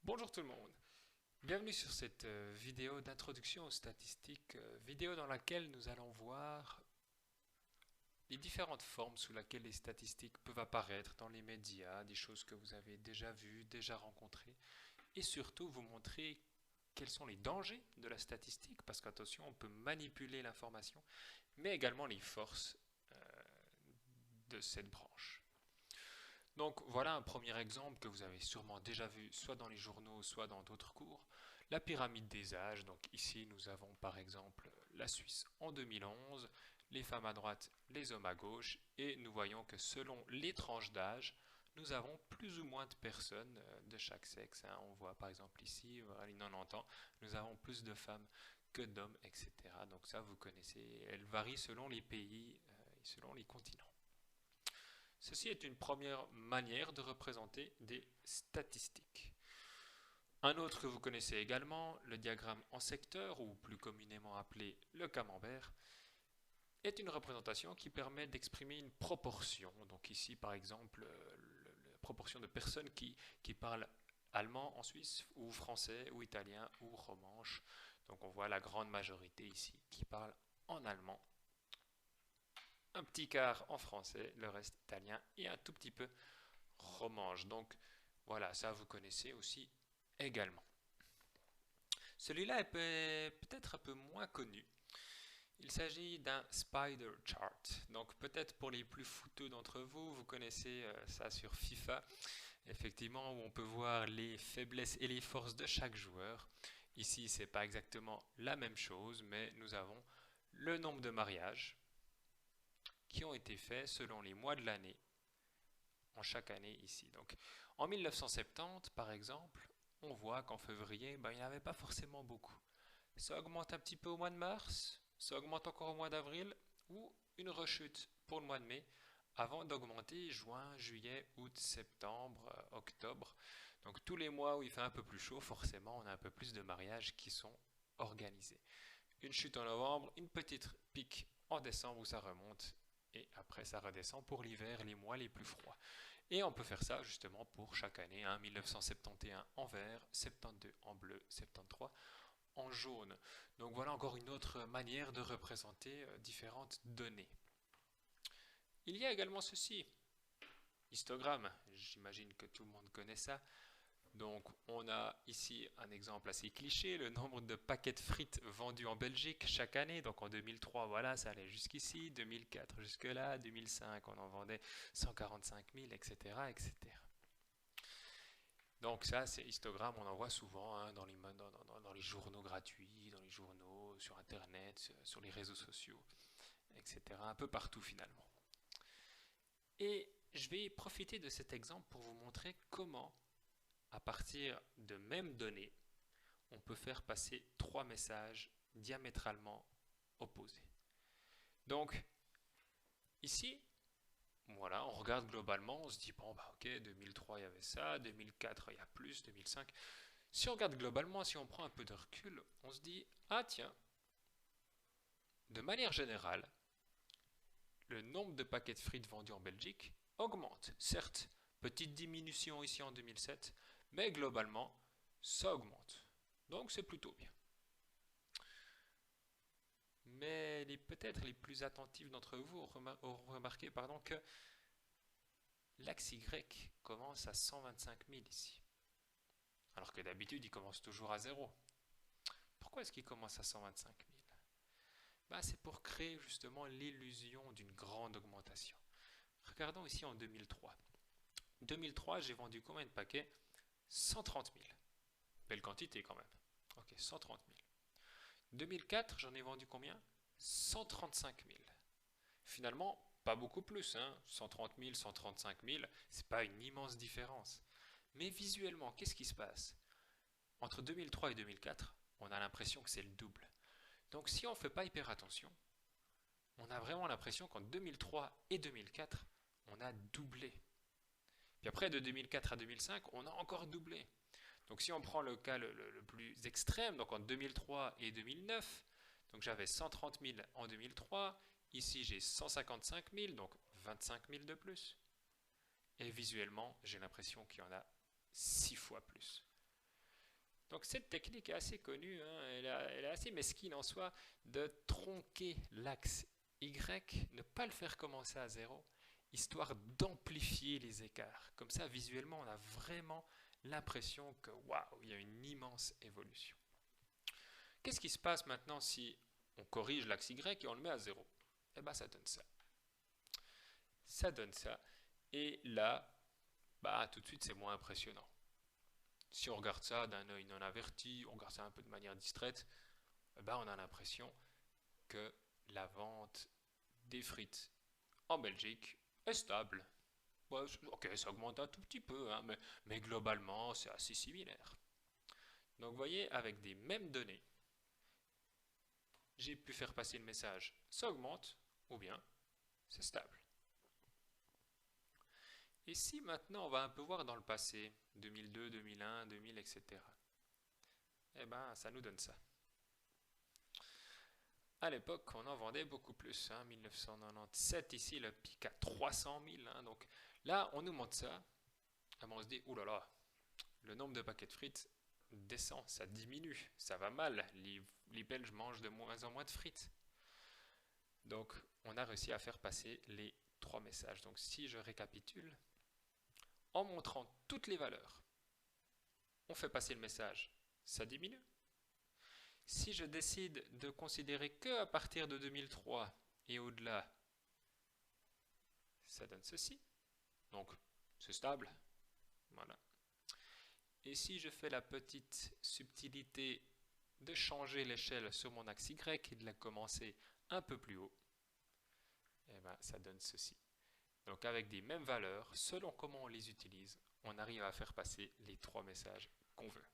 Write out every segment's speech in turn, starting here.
Bonjour tout le monde, bienvenue sur cette vidéo d'introduction aux statistiques, vidéo dans laquelle nous allons voir les différentes formes sous lesquelles les statistiques peuvent apparaître dans les médias, des choses que vous avez déjà vues, déjà rencontrées, et surtout vous montrer quels sont les dangers de la statistique, parce qu'attention, on peut manipuler l'information, mais également les forces de cette branche. Donc voilà un premier exemple que vous avez sûrement déjà vu soit dans les journaux, soit dans d'autres cours. La pyramide des âges. Donc ici nous avons par exemple la Suisse en 2011, les femmes à droite, les hommes à gauche, et nous voyons que selon les tranches d'âge, nous avons plus ou moins de personnes de chaque sexe. On voit par exemple ici, les 90 ans, nous avons plus de femmes que d'hommes, etc. Donc ça vous connaissez, elle varie selon les pays et selon les continents. Ceci est une première manière de représenter des statistiques. Un autre que vous connaissez également, le diagramme en secteur, ou plus communément appelé le camembert, est une représentation qui permet d'exprimer une proportion. Donc ici, par exemple, la proportion de personnes qui parlent allemand en Suisse, ou français, ou italien, ou romanche. Donc on voit la grande majorité ici qui parle en allemand, un petit quart en français, le reste italien et un tout petit peu romanche. Donc voilà, ça vous connaissez aussi également. Celui-là est peut-être un peu moins connu. Il s'agit d'un spider chart. Donc peut-être pour les plus fouteux d'entre vous, vous connaissez ça sur FIFA, effectivement, où on peut voir les faiblesses et les forces de chaque joueur. Ici, c'est pas exactement la même chose, mais nous avons le nombre de mariages qui ont été faits selon les mois de l'année en chaque année ici. Donc, en 1970, par exemple, on voit qu'en février, il n'y en avait pas forcément beaucoup. Ça augmente un petit peu au mois de mars, ça augmente encore au mois d'avril, ou une rechute pour le mois de mai, avant d'augmenter juin, juillet, août, septembre, octobre. Donc tous les mois où il fait un peu plus chaud, forcément, on a un peu plus de mariages qui sont organisés. Une chute en novembre, une petite pique en décembre où ça remonte, et après ça redescend pour l'hiver, les mois les plus froids. Et on peut faire ça justement pour chaque année, 1971 en vert, 72 en bleu, 73 en jaune. Donc voilà encore une autre manière de représenter différentes données. Il y a également ceci, histogramme, j'imagine que tout le monde connaît ça. Donc on a ici un exemple assez cliché, le nombre de paquets de frites vendus en Belgique chaque année. Donc en 2003, voilà, ça allait jusqu'ici, 2004 jusque-là, 2005 on en vendait 145 000, etc., etc. Donc ça, c'est histogramme, on en voit souvent dans les journaux gratuits, dans les journaux, sur Internet, sur les réseaux sociaux, etc. Un peu partout finalement. Et je vais profiter de cet exemple pour vous montrer comment, à partir de mêmes données, on peut faire passer trois messages diamétralement opposés. Donc, ici, voilà, on regarde globalement, on se dit, bon, bah ok, 2003 il y avait ça, 2004 il y a plus, 2005. Si on regarde globalement, si on prend un peu de recul, on se dit, ah tiens, de manière générale, le nombre de paquets de frites vendus en Belgique augmente. Certes, petite diminution ici en 2007, mais globalement, ça augmente. Donc c'est plutôt bien. Mais peut-être les plus attentifs d'entre vous auront remarqué que l'axe Y commence à 125 000 ici. Alors que d'habitude, il commence toujours à zéro. Pourquoi est-ce qu'il commence à 125 000? C'est pour créer justement l'illusion d'une grande augmentation. Regardons ici en 2003. 2003, j'ai vendu combien de paquets? 130 000. Belle quantité quand même. Ok, 130 000. 2004, j'en ai vendu combien? 135 000. Finalement, pas beaucoup plus, 130 000, 135 000, c'est pas une immense différence. Mais visuellement, qu'est-ce qui se passe? Entre 2003 et 2004, on a l'impression que c'est le double. Donc si on ne fait pas hyper attention, on a vraiment l'impression qu'en 2003 et 2004, on a doublé. Puis après, de 2004 à 2005, on a encore doublé. Donc si on prend le cas le plus extrême, donc en 2003 et 2009, donc j'avais 130 000 en 2003, ici j'ai 155 000, donc 25 000 de plus. Et visuellement, j'ai l'impression qu'il y en a 6 fois plus. Donc cette technique est assez connue, hein, elle est assez mesquine en soi, de tronquer l'axe Y, ne pas le faire commencer à zéro, histoire d'amplifier les écarts. Comme ça, visuellement, on a vraiment l'impression que waouh, il y a une immense évolution. Qu'est-ce qui se passe maintenant si on corrige l'axe Y et on le met à zéro? Eh bien, ça donne ça. Ça donne ça. Et là, bah, tout de suite, c'est moins impressionnant. Si on regarde ça d'un œil non averti, on regarde ça un peu de manière distraite, eh ben, on a l'impression que la vente des frites en Belgique est stable. Ouais, ok, ça augmente un tout petit peu, hein, mais globalement, c'est assez similaire. Donc, vous voyez, avec des mêmes données, j'ai pu faire passer le message ça augmente ou bien c'est stable. Et si maintenant on va un peu voir dans le passé, 2002, 2001, 2000, etc., eh ben, ça nous donne ça. À l'époque, on en vendait beaucoup plus. Hein, 1997, ici, le pic à 300 000. Hein, donc là, on nous montre ça. Et on se dit, oulala, là là, le nombre de paquets de frites descend, ça diminue, ça va mal. Les Belges mangent de moins en moins de frites. Donc, on a réussi à faire passer les trois messages. Donc, si je récapitule, en montrant toutes les valeurs, on fait passer le message, ça diminue. Si je décide de considérer que à partir de 2003 et au-delà, ça donne ceci. Donc, c'est stable. Voilà. Et si je fais la petite subtilité de changer l'échelle sur mon axe Y et de la commencer un peu plus haut, eh ben, ça donne ceci. Donc avec des mêmes valeurs, selon comment on les utilise, on arrive à faire passer les trois messages qu'on veut.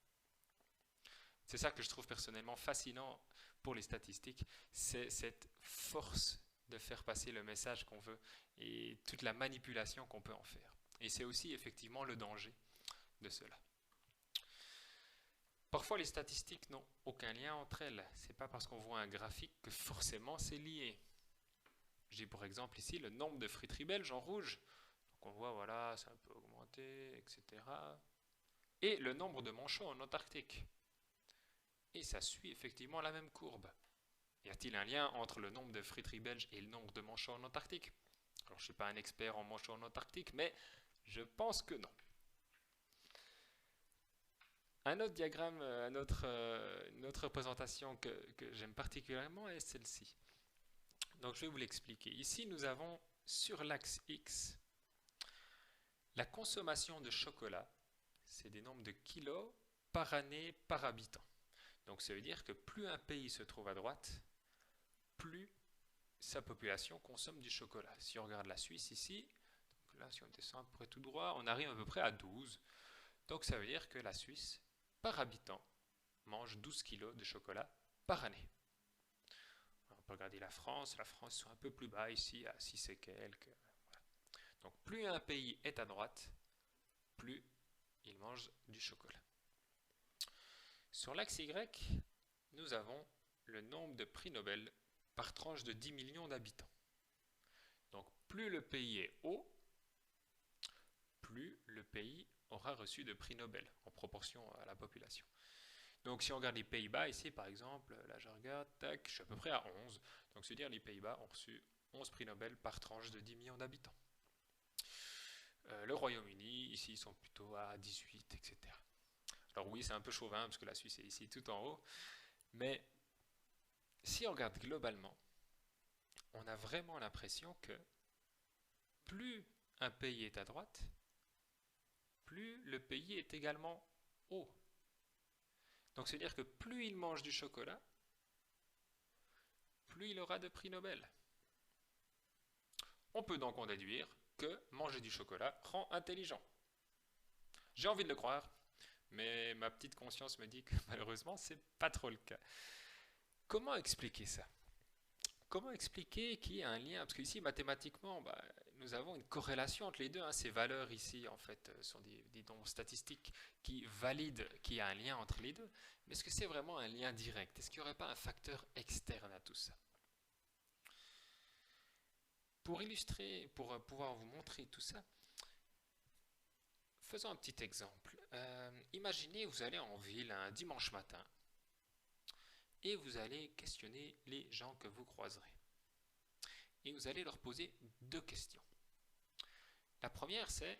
C'est ça que je trouve personnellement fascinant pour les statistiques, c'est cette force de faire passer le message qu'on veut et toute la manipulation qu'on peut en faire. Et c'est aussi effectivement le danger de cela. Parfois, les statistiques n'ont aucun lien entre elles. C'est pas parce qu'on voit un graphique que forcément c'est lié. J'ai pour exemple ici le nombre de friteries belges en rouge. Donc on voit, voilà, ça a un peu augmenté, etc. Et le nombre de manchots en Antarctique. Et ça suit effectivement la même courbe. Y a-t-il un lien entre le nombre de friteries belges et le nombre de manchots en Antarctique? Alors je ne suis pas un expert en manchots en Antarctique, mais je pense que non. Un autre diagramme, une autre représentation que j'aime particulièrement est celle-ci. Donc je vais vous l'expliquer. Ici, nous avons sur l'axe X la consommation de chocolat. C'est des nombres de kilos par année par habitant. Donc ça veut dire que plus un pays se trouve à droite, plus sa population consomme du chocolat. Si on regarde la Suisse ici, donc là si on descend à peu près tout droit, on arrive à peu près à 12. Donc ça veut dire que la Suisse, par habitant, mange 12 kg de chocolat par année. On peut regarder la France sont un peu plus bas ici, à 6 et quelques. Voilà. Donc plus un pays est à droite, plus il mange du chocolat. Sur l'axe Y, nous avons le nombre de prix Nobel par tranche de 10 millions d'habitants. Donc plus le pays est haut, plus le pays aura reçu de prix Nobel en proportion à la population. Donc si on regarde les Pays-Bas ici par exemple, là je regarde, tac, je suis à peu près à 11. Donc c'est dire les Pays-Bas ont reçu 11 prix Nobel par tranche de 10 millions d'habitants. Le Royaume-Uni, ici ils sont plutôt à 18, etc. Alors oui, c'est un peu chauvin parce que la Suisse est ici tout en haut, mais si on regarde globalement, on a vraiment l'impression que plus un pays est à droite, plus le pays est également haut. Donc c'est-à-dire que plus il mange du chocolat, plus il aura de prix Nobel. On peut donc en déduire que manger du chocolat rend intelligent. J'ai envie de le croire, mais ma petite conscience me dit que malheureusement, c'est pas trop le cas. Comment expliquer ça? Comment expliquer qu'il y a un lien? Parce qu'ici, mathématiquement, nous avons une corrélation entre les deux. Hein. Ces valeurs ici, en fait, sont des nombres statistiques qui valident qu'il y a un lien entre les deux. Mais est-ce que c'est vraiment un lien direct? Est-ce qu'il n'y aurait pas un facteur externe à tout ça? Pour illustrer, pour pouvoir vous montrer tout ça, Faisons un petit exemple. Imaginez, vous allez en ville un dimanche matin et vous allez questionner les gens que vous croiserez. Et vous allez leur poser deux questions. La première, c'est: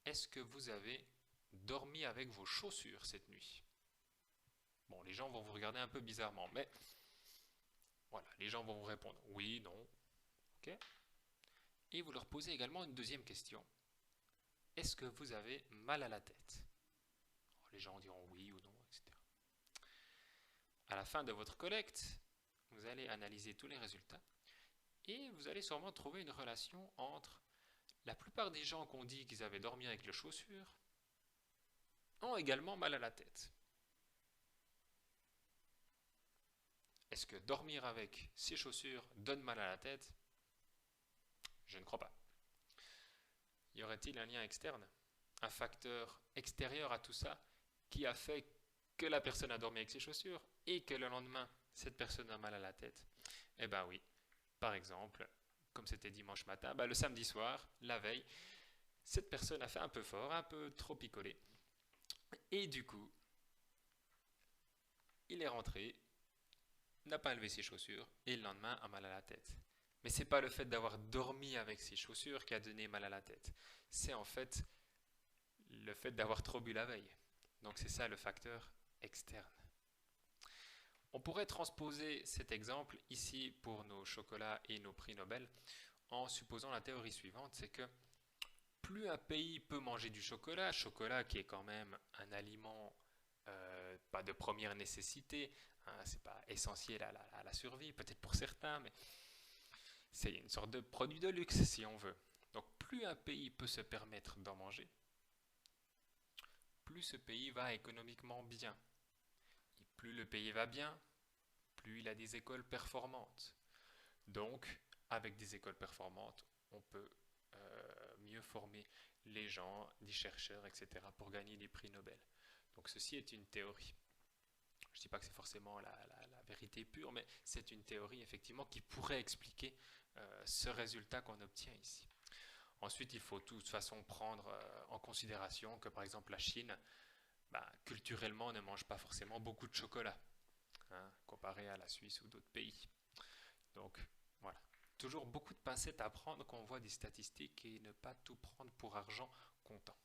est-ce que vous avez dormi avec vos chaussures cette nuit? Bon, les gens vont vous regarder un peu bizarrement, mais voilà, les gens vont vous répondre oui, non, ok. Et vous leur posez également une deuxième question: est-ce que vous avez mal à la tête? Alors, les gens diront oui ou non, etc. À la fin de votre collecte, vous allez analyser tous les résultats et vous allez sûrement trouver une relation entre la plupart des gens qu'on dit qu'ils avaient dormi avec les chaussures ont également mal à la tête. Est-ce que dormir avec ses chaussures donne mal à la tête? Je ne crois pas. Y aurait-il un lien externe? Un facteur extérieur à tout ça qui a fait que la personne a dormi avec ses chaussures et que le lendemain, cette personne a mal à la tête? Eh ben oui. Par exemple, comme c'était dimanche matin, le samedi soir, la veille, cette personne a fait un peu fort, un peu trop picolé. Et du coup, il est rentré, n'a pas enlevé ses chaussures et le lendemain a mal à la tête. Mais c'est pas le fait d'avoir dormi avec ses chaussures qui a donné mal à la tête. C'est en fait le fait d'avoir trop bu la veille. Donc c'est ça le facteur externe. On pourrait transposer cet exemple ici pour nos chocolats et nos prix Nobel en supposant la théorie suivante, c'est que plus un pays peut manger du chocolat, chocolat qui est quand même un aliment pas de première nécessité, hein, c'est pas essentiel à la survie, peut-être pour certains, mais c'est une sorte de produit de luxe si on veut. Donc plus un pays peut se permettre d'en manger, plus ce pays va économiquement bien. Et plus le pays va bien, plus il a des écoles performantes. Donc, avec des écoles performantes, on peut mieux former les gens, des chercheurs, etc., pour gagner des prix Nobel. Donc ceci est une théorie. Je ne dis pas que c'est forcément la vérité pure, mais c'est une théorie effectivement qui pourrait expliquer ce résultat qu'on obtient ici. Ensuite, il faut de toute façon prendre en considération que par exemple la Chine, culturellement, ne mange pas forcément beaucoup de chocolat, hein, comparé à la Suisse ou d'autres pays. Donc voilà. Toujours beaucoup de pincettes à prendre quand on voit des statistiques et ne pas tout prendre pour argent comptant.